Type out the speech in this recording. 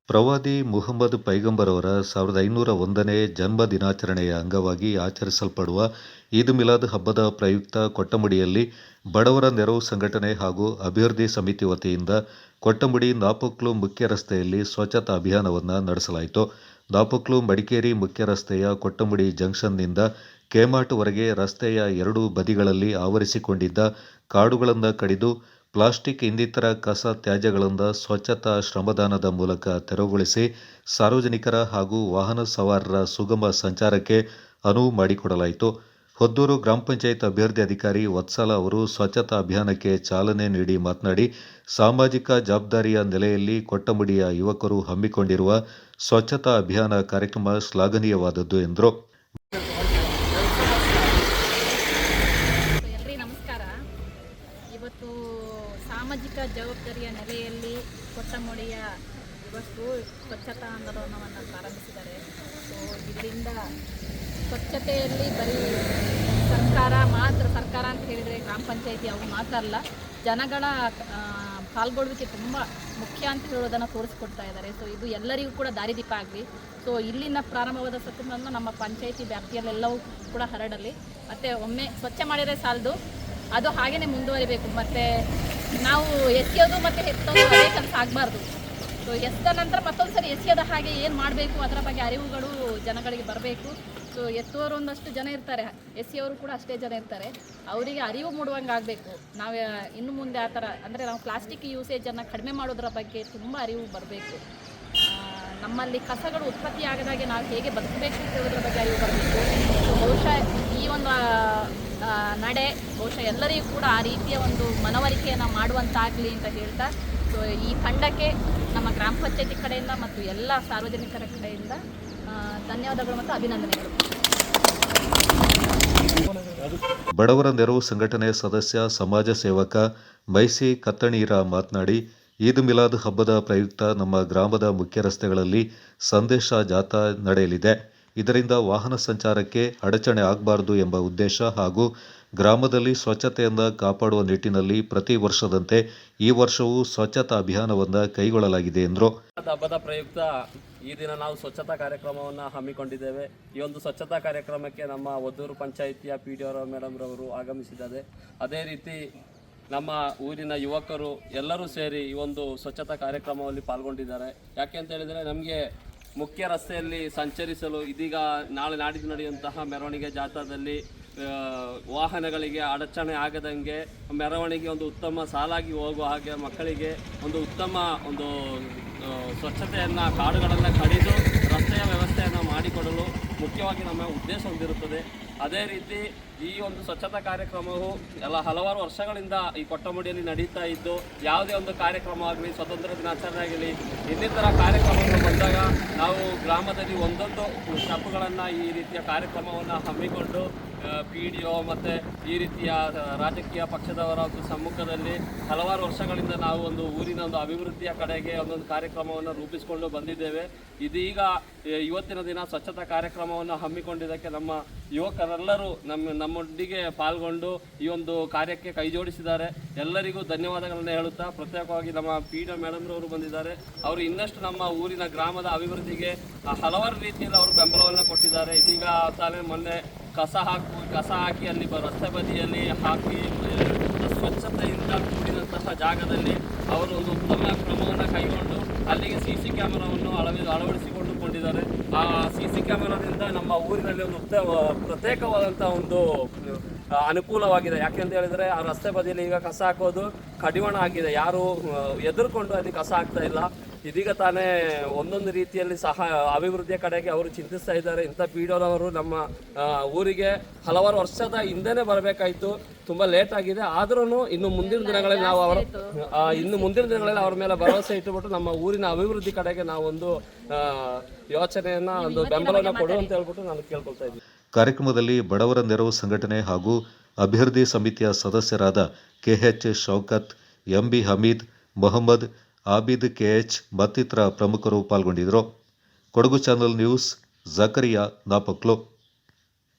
ಪ್ರವಾದಿ ಮುಹಮ್ಮದ್ ಪೈಗಂಬರ್ ಅವರ 1501ನೇ ಜನ್ಮ ದಿನಾಚರಣೆಯ ಅಂಗವಾಗಿ ಆಚರಿಸಲ್ಪಡುವ ಈದ್ ಮಿಲಾದ್ ಹಬ್ಬದ ಪ್ರಯುಕ್ತ ಕೊಟ್ಟಮುಡಿಯಲ್ಲಿ ಬಡವರ ನೆರವು ಸಂಘಟನೆ ಹಾಗೂ ಅಭಿವೃದ್ಧಿ ಸಮಿತಿ ವತಿಯಿಂದ ಕೊಟ್ಟಮುಡಿ ನಾಪೊಕ್ಲು ಮುಖ್ಯ ರಸ್ತೆಯಲ್ಲಿ ಸ್ವಚ್ಛತಾ ಅಭಿಯಾನವನ್ನು ನಡೆಸಲಾಯಿತು. ನಾಪೊಕ್ಲು ಮಡಿಕೇರಿ ಮುಖ್ಯ ರಸ್ತೆಯ ಕೊಟ್ಟಮುಡಿ ಜಂಕ್ಷನ್ನಿಂದ ಕೆಮಾರ್ಟ್ವರೆಗೆ ರಸ್ತೆಯ ಎರಡೂ ಬದಿಗಳಲ್ಲಿ ಆವರಿಸಿಕೊಂಡಿದ್ದ ಕಾಡುಗಳನ್ನು ಕಡಿದು ಪ್ಲಾಸ್ಟಿಕ್ ಇನ್ನಿತರ ಕಸ ತ್ಯಾಜ್ಯಗಳಿಂದ ಸ್ವಚ್ಛತಾ ಶ್ರಮದಾನದ ಮೂಲಕ ತೆರವುಗೊಳಿಸಿ ಸಾರ್ವಜನಿಕರ ಹಾಗೂ ವಾಹನ ಸವಾರರ ಸುಗಮ ಸಂಚಾರಕ್ಕೆ ಅನುವು ಮಾಡಿಕೊಡಲಾಯಿತು. ಹೊದ್ದೂರು ಗ್ರಾಮ ಪಂಚಾಯತ್ ಅಭಿವೃದ್ಧಿ ಅಧಿಕಾರಿ ವತ್ಸಲ ಅವರು ಸ್ವಚ್ಛತಾ ಅಭಿಯಾನಕ್ಕೆ ಚಾಲನೆ ನೀಡಿ ಮಾತನಾಡಿ, ಸಾಮಾಜಿಕ ಜವಾಬ್ದಾರಿಯ ನೆಲೆಯಲ್ಲಿ ಕೊಟ್ಟಮುಡಿಯ ಯುವಕರು ಹಮ್ಮಿಕೊಂಡಿರುವ ಸ್ವಚ್ಛತಾ ಅಭಿಯಾನ ಕಾರ್ಯಕ್ರಮ ಶ್ಲಾಘನೀಯವಾದದ್ದು ಎಂದರು. ಇವತ್ತು ಸಾಮಾಜಿಕ ಜವಾಬ್ದಾರಿಯ ನೆಲೆಯಲ್ಲಿ ಕೊಟ್ಟಮುಡಿಯ ಯುವಕರು ಸ್ವಚ್ಛತಾ ಆಂದೋಲನವನ್ನು ಪ್ರಾರಂಭಿಸಿದ್ದಾರೆ. ಸೊ ಇದರಿಂದ ಸ್ವಚ್ಛತೆಯಲ್ಲಿ ಬರೀ ಸರ್ಕಾರ ಅಂತ ಹೇಳಿದರೆ ಗ್ರಾಮ ಪಂಚಾಯಿತಿ ಅವು ಮಾತ್ರ ಅಲ್ಲ, ಜನಗಳ ಪಾಲ್ಗೊಳ್ಳುವಿಕೆ ತುಂಬ ಮುಖ್ಯ ಅಂತ ಹೇಳೋದನ್ನು ತೋರಿಸ್ಕೊಡ್ತಾ ಇದ್ದಾರೆ. ಸೊ ಇದು ಎಲ್ಲರಿಗೂ ಕೂಡ ದಾರಿದೀಪ ಆಗಲಿ. ಸೊ ಇಲ್ಲಿನ ಪ್ರಾರಂಭವಾದ ಸ್ವಚ್ಛತೆಯನ್ನು ನಮ್ಮ ಪಂಚಾಯಿತಿ ವ್ಯಾಪ್ತಿಯಲ್ಲೆಲ್ಲವೂ ಕೂಡ ಹರಡಲಿ. ಮತ್ತು ಒಮ್ಮೆ ಸ್ವಚ್ಛ ಮಾಡಿದರೆ ಸಾಲದು, ಅದು ಹಾಗೇ ಮುಂದುವರಿಬೇಕು. ಮತ್ತು ನಾವು ಎಸೆಯೋದು ಮತ್ತು ಎತ್ತೋದು ಅದೇ ಕೆಲಸ ಆಗಬಾರ್ದು. ಸೊ ಎಸ್ದ ನಂತರ ಮತ್ತೊಂದು ಸರಿ ಎಸೆಯೋದ ಹಾಗೆ ಏನು ಮಾಡಬೇಕು ಅದರ ಬಗ್ಗೆ ಅರಿವುಗಳು ಜನಗಳಿಗೆ ಬರಬೇಕು. ಸೊ ಎತ್ತುವವರು ಒಂದಷ್ಟು ಜನ ಇರ್ತಾರೆ, ಎಸೆಯೋರು ಕೂಡ ಅಷ್ಟೇ ಜನ ಇರ್ತಾರೆ. ಅವರಿಗೆ ಅರಿವು ಮೂಡುವಂಗೆ ಆಗಬೇಕು. ನಾವು ಇನ್ನು ಮುಂದೆ ಆ ಥರ ಅಂದರೆ ನಾವು ಪ್ಲಾಸ್ಟಿಕ್ ಯೂಸೇಜನ್ನು ಕಡಿಮೆ ಮಾಡೋದ್ರ ಬಗ್ಗೆ ತುಂಬ ಅರಿವು ಬರಬೇಕು. ನಮ್ಮಲ್ಲಿ ಕಸಗಳು ಉತ್ಪತ್ತಿ ಆಗದಾಗೆ ನಾವು ಹೇಗೆ ಬದುಕಬೇಕು ಅಂತ ಹೇಳೋದ್ರ ಬಗ್ಗೆ ಅರಿವು ಬರಬೇಕು. ಸೊ ಬಹುಶಃ ಈ ಒಂದು ನಡೆ ಬಹುಶಃ ಎಲ್ಲರಿಗೂ ಕೂಡ ಆ ರೀತಿಯ ಒಂದು ಮನವರಿಕೆಯನ್ನು ಮಾಡುವಂತಾಗಲಿ ಅಂತ ಹೇಳ್ತಾ, ಸೊ ಈ ತಂಡಕ್ಕೆ ನಮ್ಮ ಗ್ರಾಮ ಪಂಚಾಯತಿ ಕಡೆಯಿಂದ ಮತ್ತು ಎಲ್ಲ ಸಾರ್ವಜನಿಕರ ಕಡೆಯಿಂದ ಧನ್ಯವಾದಗಳು ಮತ್ತು ಅಭಿನಂದನೆಗಳು. ಬಡವರ ನೆರವು ಸಂಘಟನೆ ಸದಸ್ಯ ಸಮಾಜ ಸೇವಕ ಮೈಸಿ ಕತ್ತಣೀರ ಮಾತನಾಡಿ, ಈದ್ ಮಿಲಾದ್ ಹಬ್ಬದ ಪ್ರಯುಕ್ತ ನಮ್ಮ ಗ್ರಾಮದ ಮುಖ್ಯ ರಸ್ತೆಗಳಲ್ಲಿ ಸಂದೇಶ ಜಾಥಾ ನಡೆಯಲಿದೆ. ಇದರಿಂದ ವಾಹನ ಸಂಚಾರಕ್ಕೆ ಅಡಚಣೆ ಆಗಬಾರದು ಎಂಬ ಉದ್ದೇಶ ಹಾಗೂ ಗ್ರಾಮದಲ್ಲಿ ಸ್ವಚ್ಛತೆಯನ್ನು ಕಾಪಾಡುವ ನಿಟ್ಟಿನಲ್ಲಿ ಪ್ರತಿ ವರ್ಷದಂತೆ ಈ ವರ್ಷವೂ ಸ್ವಚ್ಛತಾ ಅಭಿಯಾನವನ್ನು ಕೈಗೊಳ್ಳಲಾಗಿದೆ ಎಂದರು. ಹಬ್ಬದ ಪ್ರಯುಕ್ತ ಈ ದಿನ ನಾವು ಸ್ವಚ್ಛತಾ ಕಾರ್ಯಕ್ರಮವನ್ನು ಹಮ್ಮಿಕೊಂಡಿದ್ದೇವೆ. ಈ ಒಂದು ಸ್ವಚ್ಛತಾ ಕಾರ್ಯಕ್ರಮಕ್ಕೆ ನಮ್ಮ ಹೊದ್ದೂರು ಪಂಚಾಯಿತಿಯ PDO ಮೇಡಮ್ ರವರು ಆಗಮಿಸಿದ್ದಾರೆ. ಅದೇ ರೀತಿ ನಮ್ಮ ಊರಿನ ಯುವಕರು ಎಲ್ಲರೂ ಸೇರಿ ಈ ಒಂದು ಸ್ವಚ್ಛತಾ ಕಾರ್ಯಕ್ರಮದಲ್ಲಿ ಪಾಲ್ಗೊಂಡಿದ್ದಾರೆ. ಯಾಕೆ ಅಂತ ಹೇಳಿದರೆ, ನಮಗೆ ಮುಖ್ಯ ರಸ್ತೆಯಲ್ಲಿ ಸಂಚರಿಸಲು ಇದೀಗ ನಾಳೆ ನಾಡಿದ್ದು ನಡೆಯುವಂತಹ ಮೆರವಣಿಗೆ ಜಾಥಾದಲ್ಲಿ ವಾಹನಗಳಿಗೆ ಅಡಚಣೆ ಆಗದಂಗೆ ಮೆರವಣಿಗೆ ಒಂದು ಉತ್ತಮ ಸಾಲಾಗಿ ಹೋಗುವ ಹಾಗೆ ಮಕ್ಕಳಿಗೆ ಒಂದು ಉತ್ತಮ ಒಂದು ಸ್ವಚ್ಛತೆಯನ್ನು ಕಾಡುಗಳನ್ನು ಕಡಿದು ರಸ್ತೆಯ ವ್ಯವಸ್ಥೆಯನ್ನು ಮಾಡಿಕೊಡಲು ಮುಖ್ಯವಾಗಿ ನಮ್ಮ ಉದ್ದೇಶ ಹೊಂದಿರುತ್ತದೆ. ಅದೇ ರೀತಿ ಈ ಒಂದು ಸ್ವಚ್ಛತಾ ಕಾರ್ಯಕ್ರಮವು ಹಲವಾರು ವರ್ಷಗಳಿಂದ ಈ ಕೊಟ್ಟಮುಡಿಯಲ್ಲಿ ನಡೀತಾ ಇದ್ದು, ಯಾವುದೇ ಒಂದು ಕಾರ್ಯಕ್ರಮವಾಗಲಿ, ಸ್ವತಂತ್ರ ದಿನಾಚರಣೆ ಆಗಲಿ, ಇನ್ನಿತರ ಕಾರ್ಯಕ್ರಮಗಳು ಬಂದಾಗ ನಾವು ಗ್ರಾಮದಲ್ಲಿ ಒಂದೊಂದು ಸ್ಟೆಪ್ಗಳನ್ನು ಈ ರೀತಿಯ ಕಾರ್ಯಕ್ರಮವನ್ನು ಹಮ್ಮಿಕೊಂಡು PDO ಮತ್ತು ಈ ರೀತಿಯ ರಾಜಕೀಯ ಪಕ್ಷದವರ ಸಮ್ಮುಖದಲ್ಲಿ ಹಲವಾರು ವರ್ಷಗಳಿಂದ ನಾವು ಒಂದು ಊರಿನ ಒಂದು ಅಭಿವೃದ್ಧಿಯ ಕಡೆಗೆ ಒಂದೊಂದು ಕಾರ್ಯಕ್ರಮವನ್ನು ರೂಪಿಸಿಕೊಂಡು ಬಂದಿದ್ದೇವೆ. ಇದೀಗ ಇವತ್ತಿನ ದಿನ ಸ್ವಚ್ಛತಾ ಕಾರ್ಯಕ್ರಮವನ್ನು ಹಮ್ಮಿಕೊಂಡಿದ್ದಕ್ಕೆ ನಮ್ಮ ಯುವಕರೆಲ್ಲರೂ ನಮ್ಮೊಂದಿಗೆ ಪಾಲ್ಗೊಂಡು ಈ ಒಂದು ಕಾರ್ಯಕ್ಕೆ ಕೈ ಜೋಡಿಸಿದ್ದಾರೆ. ಎಲ್ಲರಿಗೂ ಧನ್ಯವಾದಗಳನ್ನು ಹೇಳುತ್ತಾ, ಪ್ರತ್ಯೇಕವಾಗಿ ನಮ್ಮ PDO ಮೇಡಮ್ರವರು ಬಂದಿದ್ದಾರೆ. ಅವರು ಇನ್ನಷ್ಟು ನಮ್ಮ ಊರಿನ ಗ್ರಾಮದ ಅಭಿವೃದ್ಧಿಗೆ ಹಲವಾರು ರೀತಿಯಲ್ಲಿ ಅವರು ಬೆಂಬಲವನ್ನು ಕೊಟ್ಟಿದ್ದಾರೆ. ಇದೀಗ ತಾನೇ ಮೊನ್ನೆ ಕಸ ಹಾಕಿ ಅಲ್ಲಿ ರಸ್ತೆ ಬದಿಯಲ್ಲಿ ಹಾಕಿ ಸ್ವಚ್ಛತೆಯಿಂದ ಕೂಡಿದಂತಹ ಜಾಗದಲ್ಲಿ ಅವರು ಒಂದು ಉತ್ತಮ ಕ್ರಮವನ್ನು ಕೈಗೊಂಡು ಅಲ್ಲಿಗೆ CC ಕ್ಯಾಮೆರಾವನ್ನು ಅಳವಡಿಸಿಕೊಂಡುಕೊಂಡಿದ್ದಾರೆ. ಆ CC ಕ್ಯಾಮೆರಾದಿಂದ ನಮ್ಮ ಊರಿನಲ್ಲಿ ಒಂದು ಪ್ರತ್ಯೇಕವಾದಂಥ ಒಂದು ಅನುಕೂಲವಾಗಿದೆ. ಯಾಕೆಂತ ಹೇಳಿದರೆ, ಆ ರಸ್ತೆ ಬದಿಯಲ್ಲಿ ಈಗ ಕಸ ಹಾಕೋದು ಕಡಿವಾಣ ಆಗಿದೆ. ಯಾರು ಎದುರುಕೊಂಡು ಅಲ್ಲಿ ಕಸ ಹಾಕ್ತಾ ಇಲ್ಲ. ಇದೀಗ ತಾನೇ ಒಂದೊಂದು ರೀತಿಯಲ್ಲಿ ಸಹ ಅಭಿವೃದ್ಧಿಯ ಕಡೆಗೆ ಅವರು ಚಿಂತಿಸ್ತಾ ಇದ್ದಾರೆ. ಇಂಥ PDOರವರು ನಮ್ಮ ಊರಿಗೆ ಹಲವಾರು ವರ್ಷದ ಹಿಂದೆನೇ ಬರಬೇಕಾಯಿತು, ತುಂಬ ಲೇಟ್ ಆಗಿದೆ. ಆದ್ರೂ ಇನ್ನು ಮುಂದಿನ ದಿನಗಳಲ್ಲಿ ನಾವು ಅವರ ಮೇಲೆ ಭರವಸೆ ಇಟ್ಟುಬಿಟ್ಟು ನಮ್ಮ ಊರಿನ ಅಭಿವೃದ್ಧಿ ಕಡೆಗೆ ನಾವೊಂದು ಯೋಚನೆಯನ್ನು, ಒಂದು ಬೆಂಬಲವನ್ನು ಕೊಡುವಂತ ಹೇಳ್ಬಿಟ್ಟು ನಾನು ಕೇಳ್ಕೊಳ್ತಾ ಇದ್ದೀನಿ. ಕಾರ್ಯಕ್ರಮದಲ್ಲಿ ಬಡವರ ನೆರವು ಸಂಘಟನೆ ಹಾಗೂ ಅಭಿವೃದ್ಧಿ ಸಮಿತಿಯ ಸದಸ್ಯರಾದ KH Shaukat, MB Hamid, Mohammed, Abid KH ಮತ್ತಿತರ ಪ್ರಮುಖರು ಪಾಲ್ಗೊಂಡಿದ್ದರು. Kodagu channel news, Zakariya, Napoklu.